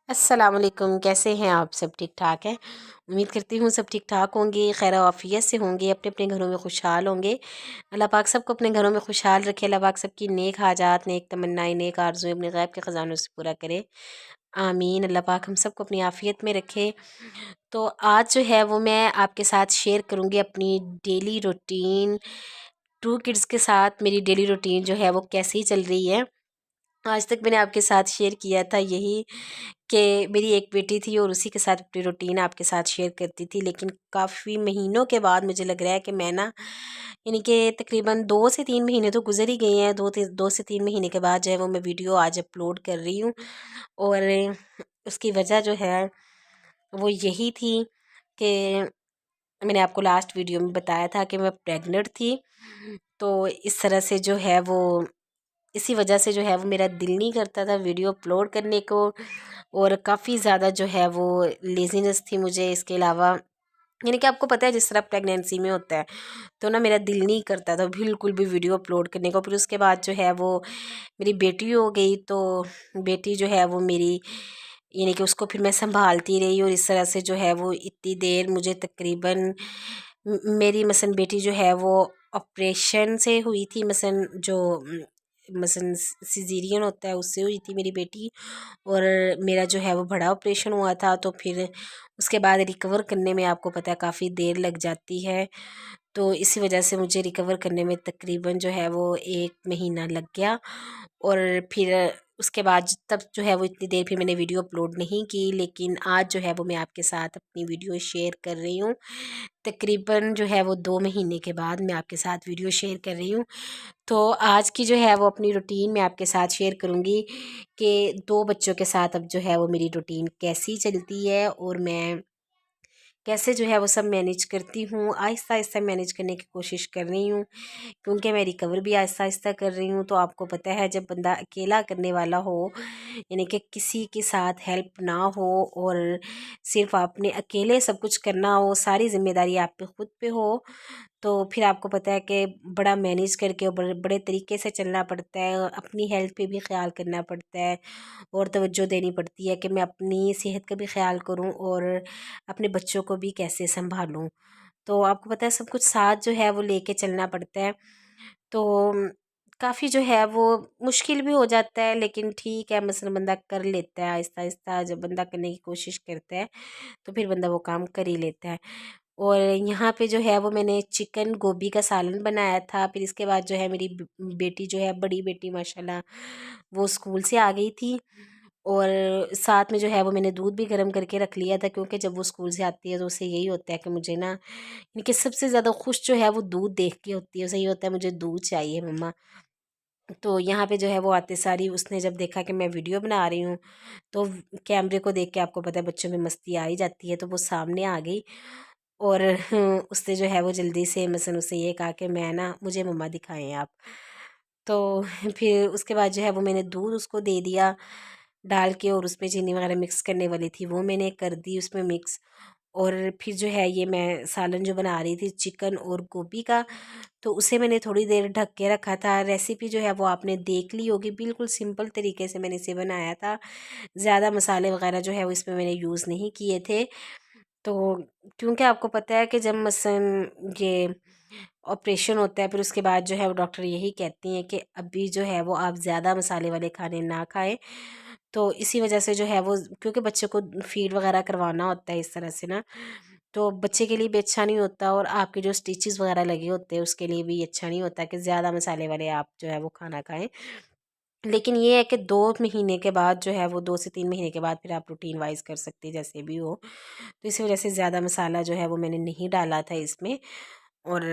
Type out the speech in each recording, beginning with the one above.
अस्सलाम वालेकुम। कैसे हैं आप? सब ठीक ठाक हैं? उम्मीद करती हूँ सब ठीक ठाक होंगे, खैर आफियत से होंगे, अपने अपने घरों में खुशहाल होंगे। अल्लाह पाक सबको अपने घरों में खुशहाल रखे। अल्लाह पाक सबकी नेक हाजात, नेक तमन्नाएं, नेक आरज़ू अपने गैब के ख़जानों से पूरा करे। आमीन। अल्लाह पाक हम सबको अपनी आफियत में रखे। तो आज जो है वो मैं आपके साथ शेयर करूँगी अपनी डेली रूटीन। टू किड्स के साथ मेरी डेली रूटीन जो है वो कैसी चल रही है। आज तक मैंने आपके साथ शेयर किया था यही कि मेरी एक बेटी थी और उसी के साथ अपनी रूटीन आपके साथ शेयर करती थी, लेकिन काफ़ी महीनों के बाद मुझे लग रहा है कि मैं ना यानी कि तकरीबन 2 से 3 महीने तो गुज़र ही गए हैं। 2 से 3 महीने के बाद जो है वो मैं वीडियो आज अपलोड कर रही हूँ। और उसकी वजह जो है वो यही थी कि मैंने आपको लास्ट वीडियो में बताया था कि मैं प्रेग्नेंट थी। तो इस तरह से जो है वो इसी वजह से जो है वो मेरा दिल नहीं करता था वीडियो अपलोड करने को, और काफ़ी ज़्यादा जो है वो लेज़ीनेस थी मुझे। इसके अलावा यानी कि आपको पता है जिस तरह प्रेगनेंसी में होता है, तो ना मेरा दिल नहीं करता था बिल्कुल भी वीडियो अपलोड करने को। फिर उसके बाद जो है वो मेरी बेटी हो गई, तो बेटी जो है वो मेरी यानी कि उसको फिर मैं संभालती रही, और इस तरह से जो है वो इतनी देर मुझे तकरीबन मेरी मसन बेटी जो है वो ऑपरेशन से हुई थी। मसन जो मसन सिजेरियन होता है उससे हुई थी मेरी बेटी, और मेरा जो है वो बड़ा ऑपरेशन हुआ था। तो फिर उसके बाद रिकवर करने में आपको पता है काफ़ी देर लग जाती है। तो इसी वजह से मुझे रिकवर करने में तकरीबन जो है वो 1 महीना लग गया। और फिर उसके बाद तब जो है वो इतनी देर फिर मैंने वीडियो अपलोड नहीं की, लेकिन आज जो है वो मैं आपके साथ अपनी वीडियो शेयर कर रही हूँ। तकरीबन जो है वो 2 महीने के बाद मैं आपके साथ वीडियो शेयर कर रही हूँ। तो आज की जो है वो अपनी रूटीन मैं आपके साथ शेयर करूँगी कि 2 बच्चों के साथ अब जो है वो मेरी रूटीन कैसी चलती है, और मैं कैसे जो है वो सब मैनेज करती हूँ। आहिस्ता-आहिस्ता मैनेज करने की कोशिश कर रही हूँ, क्योंकि मैं रिकवर भी आहिस्ता-आहिस्ता कर रही हूँ। तो आपको पता है जब बंदा अकेला करने वाला हो, यानी कि किसी के साथ हेल्प ना हो और सिर्फ़ आपने अकेले सब कुछ करना हो, सारी ज़िम्मेदारी आप पे खुद पे हो, तो फिर आपको पता है कि बड़ा मैनेज करके और बड़े बड़े तरीके से चलना पड़ता है। और अपनी हेल्थ पे भी ख़्याल करना पड़ता है, और तवज्जो देनी पड़ती है कि मैं अपनी सेहत का भी ख़्याल करूँ और अपने बच्चों को भी कैसे सँभालूँ। तो आपको पता है सब कुछ साथ जो है वो लेके चलना पड़ता है। तो काफ़ी जो है वो मुश्किल भी हो जाता है, लेकिन ठीक है मसलन बंदा कर लेता है आहिस्ता-आहिस्ता। जब बंदा करने की कोशिश करता है तो फिर बंदा वो काम कर ही लेता है। और यहाँ पे जो है वो मैंने चिकन गोभी का सालन बनाया था। फिर इसके बाद जो है मेरी बेटी जो है, बड़ी बेटी माशाल्लाह, वो स्कूल से आ गई थी, और साथ में जो है वो मैंने दूध भी गर्म करके रख लिया था, क्योंकि जब वो स्कूल से आती है तो उसे यही होता है कि मुझे ना इनके सबसे ज़्यादा खुश जो है वो दूध देख के होती है। उसे ये होता है मुझे दूध चाहिए मम्मा। तो यहाँ पे जो है वो आते सारी उसने जब देखा कि मैं वीडियो बना रही हूँ, तो कैमरे को देख के आपको पता है बच्चों में मस्ती आ ही जाती है, तो वो सामने आ गई। और उसने जो है वो जल्दी से मसन उसे ये कहा कि मैं ना मुझे मम्मा दिखाएं आप। तो फिर उसके बाद जो है वो मैंने दूध उसको दे दिया डाल के, और उसमें चीनी वगैरह मिक्स करने वाली थी वो मैंने कर दी उसमें मिक्स। और फिर जो है ये मैं सालन जो बना रही थी चिकन और गोभी का, तो उसे मैंने थोड़ी देर ढक के रखा था। रेसिपी जो है वो आपने देख ली होगी, बिल्कुल सिंपल तरीके से मैंने इसे बनाया था। ज़्यादा मसाले वगैरह जो है वो इसमें मैंने यूज़ नहीं किए थे। तो क्योंकि आपको पता है कि जब मसन ये ऑपरेशन होता है, फिर उसके बाद जो है वो डॉक्टर यही कहती हैं कि अभी जो है वो आप ज़्यादा मसाले वाले खाने ना खाएं। तो इसी वजह से जो है वो, क्योंकि बच्चे को फीड वगैरह करवाना होता है इस तरह से ना, तो बच्चे के लिए भी अच्छा नहीं होता, और आपके जो स्टिचेस वगैरह लगे होते हैं उसके लिए भी अच्छा नहीं होता कि ज़्यादा मसाले वाले आप जो है वो खाना खाएं। लेकिन ये है कि 2 महीने के बाद जो है वो 2 से 3 महीने के बाद फिर आप रूटीन वाइज़ कर सकती हैं जैसे भी हो। तो इसी वजह से ज़्यादा मसाला जो है वो मैंने नहीं डाला था इसमें, और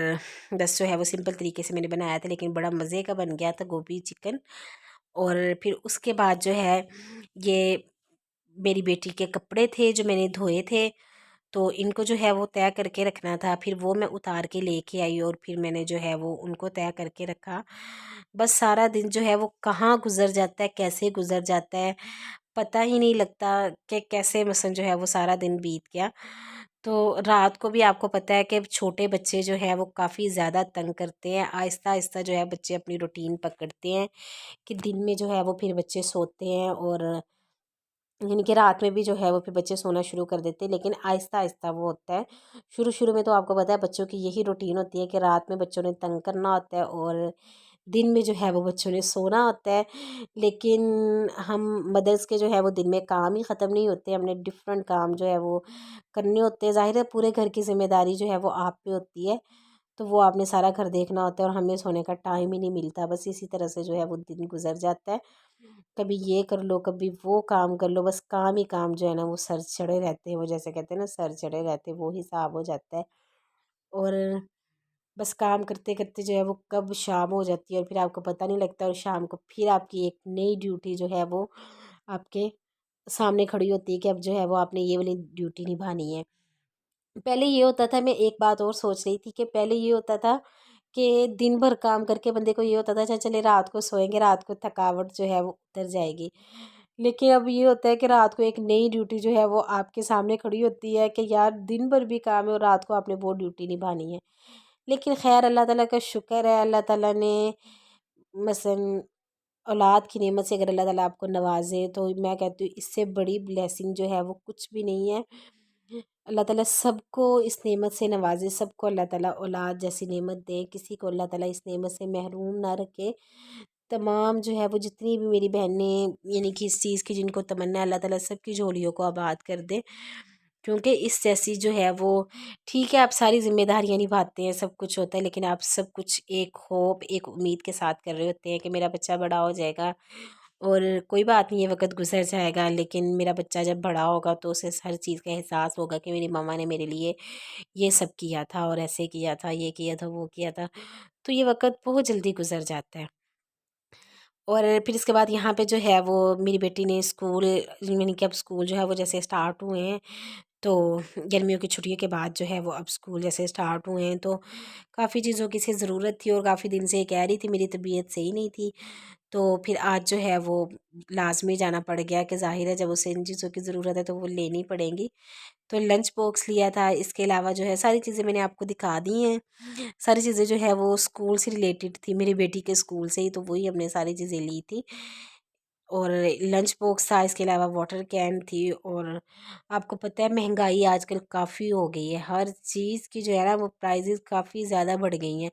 बस जो है वो सिंपल तरीके से मैंने बनाया था, लेकिन बड़ा मज़े का बन गया था गोभी चिकन। और फिर उसके बाद जो है ये मेरी बेटी के कपड़े थे जो मैंने धोए थे, तो इनको जो है वो तय करके रखना था। फिर वो मैं उतार के लेके आई, और फिर मैंने जो है वो उनको तय करके रखा। बस सारा दिन जो है वो कहाँ गुज़र जाता है, कैसे गुज़र जाता है, पता ही नहीं लगता कि कैसे मसलन जो है वो सारा दिन बीत गया। तो रात को भी आपको पता है कि छोटे बच्चे जो है वो काफ़ी ज़्यादा तंग करते हैं। आहिस्ता-आहिस्ता जो है बच्चे अपनी रूटीन पकड़ते हैं कि दिन में जो है वो फिर बच्चे सोते हैं, और यानी कि रात में भी जो है वो फिर बच्चे सोना शुरू कर देते हैं, लेकिन आहिस्ता आहिस्ता वो होता है। शुरू शुरू में तो आपको पता है बच्चों की यही रूटीन होती है कि रात में बच्चों ने तंग करना होता है और दिन में जो है वो बच्चों ने सोना होता है। लेकिन हम मदर्स के जो है वो दिन में काम ही ख़त्म नहीं होते, हमने डिफरेंट काम जो है वो करने होते हैं। ज़ाहिर है पूरे घर की जिम्मेदारी जो है वो आप पे होती है, तो वो आपने सारा घर देखना होता है और हमें सोने का टाइम ही नहीं मिलता। बस इसी तरह से जो है वो दिन गुजर जाता है। कभी ये कर लो, कभी वो काम कर लो, बस काम ही काम जो है ना वो सर चढ़े रहते हैं। वो जैसे कहते हैं ना सर चढ़े रहते हैं, वो हिसाब हो जाता है। और बस काम करते करते जो है वो कब शाम हो जाती है और फिर आपको पता नहीं लगता, और शाम को फिर आपकी एक नई ड्यूटी जो है वो आपके सामने खड़ी होती है कि अब जो है वो आपने ये वाली ड्यूटी निभानी है। पहले ये होता था, मैं एक बात और सोच रही थी कि पहले ये होता था कि दिन भर काम करके बंदे को ये होता था अच्छा चले रात को सोएंगे, रात को थकावट जो है वो उतर जाएगी। लेकिन अब ये होता है कि रात को एक नई ड्यूटी जो है वो आपके सामने खड़ी होती है कि यार दिन भर भी काम है और रात को आपने वो ड्यूटी निभानी है। लेकिन खैर अल्लाह ताला का शुक्र है, अल्लाह ताला ने मसलन औलाद की नेमत से अगर अल्लाह ताला आपको नवाजे तो मैं कहती हूँ इससे बड़ी ब्लेसिंग जो है वो कुछ भी नहीं है। अल्लाह ताला सबको इस नेमत से नवाजे, सबको अल्लाह ताला औलाद जैसी नेमत दे, किसी को अल्लाह ताला इस नेमत से महरूम ना रखे। तमाम जो है वो जितनी भी मेरी बहनें यानी कि इस चीज़ की जिनको तमन्ना है, अल्लाह ताला सबकी झोलियों को आबाद कर दे। क्योंकि इस जैसी जो है वो ठीक है, आप सारी ज़िम्मेदारियाँ निभाते हैं, सब कुछ होता है, लेकिन आप सब कुछ एक होप, एक उम्मीद के साथ कर रहे होते हैं कि मेरा बच्चा बड़ा हो जाएगा और कोई बात नहीं, ये वक़्त गुज़र जाएगा, लेकिन मेरा बच्चा जब बड़ा होगा तो उसे हर चीज़ का एहसास होगा कि मेरी मम्मा ने मेरे लिए ये सब किया था और ऐसे किया था, ये किया था, वो किया था। तो ये वक़्त बहुत जल्दी गुज़र जाता है। और फिर इसके बाद यहाँ पे जो है वो मेरी बेटी ने स्कूल, यानी कि अब स्कूल जो है वो जैसे स्टार्ट हुए हैं, तो गर्मियों की छुट्टियों के बाद जो है वो अब स्कूल जैसे स्टार्ट हुए हैं, तो काफ़ी चीज़ों की सी ज़रूरत थी और काफ़ी दिन से ये कह रही थी, मेरी तबीयत सही नहीं थी। तो फिर आज जो है वो लाज़मी जाना पड़ गया कि ज़ाहिर है जब उसे इन चीज़ों की ज़रूरत है तो वो लेनी पड़ेंगी। तो लंच बॉक्स लिया था, इसके अलावा जो है सारी चीज़ें मैंने आपको दिखा दी हैं। सारी चीज़ें जो है वो स्कूल से रिलेटेड थी, मेरी बेटी के स्कूल से ही, तो वही हमने सारी चीज़ें ली थी। और लंच बॉक्स था, इसके अलावा वाटर कैन थी। और आपको पता है महंगाई आजकल काफ़ी हो गई है, हर चीज़ की जो है ना वो प्राइसेस काफ़ी ज़्यादा बढ़ गई हैं।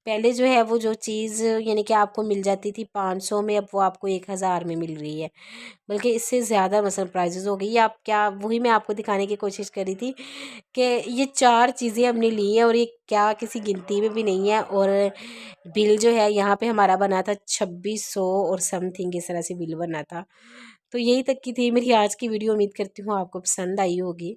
पहले जो है वो जो चीज़ यानी कि आपको मिल जाती थी 500 में, अब वो आपको 1000 में मिल रही है, बल्कि इससे ज़्यादा मसलन प्राइसेस हो गई है। आप क्या, वही मैं आपको दिखाने की कोशिश कर रही थी कि ये 4 चीज़ें हमने ली हैं और ये क्या किसी गिनती में भी नहीं है। और बिल जो है यहाँ पे हमारा बना था 2600 और समथिंग इस तरह से बिल बना था। तो यही तक की थी मेरी आज की वीडियो, उम्मीद करती हूँ आपको पसंद आई होगी।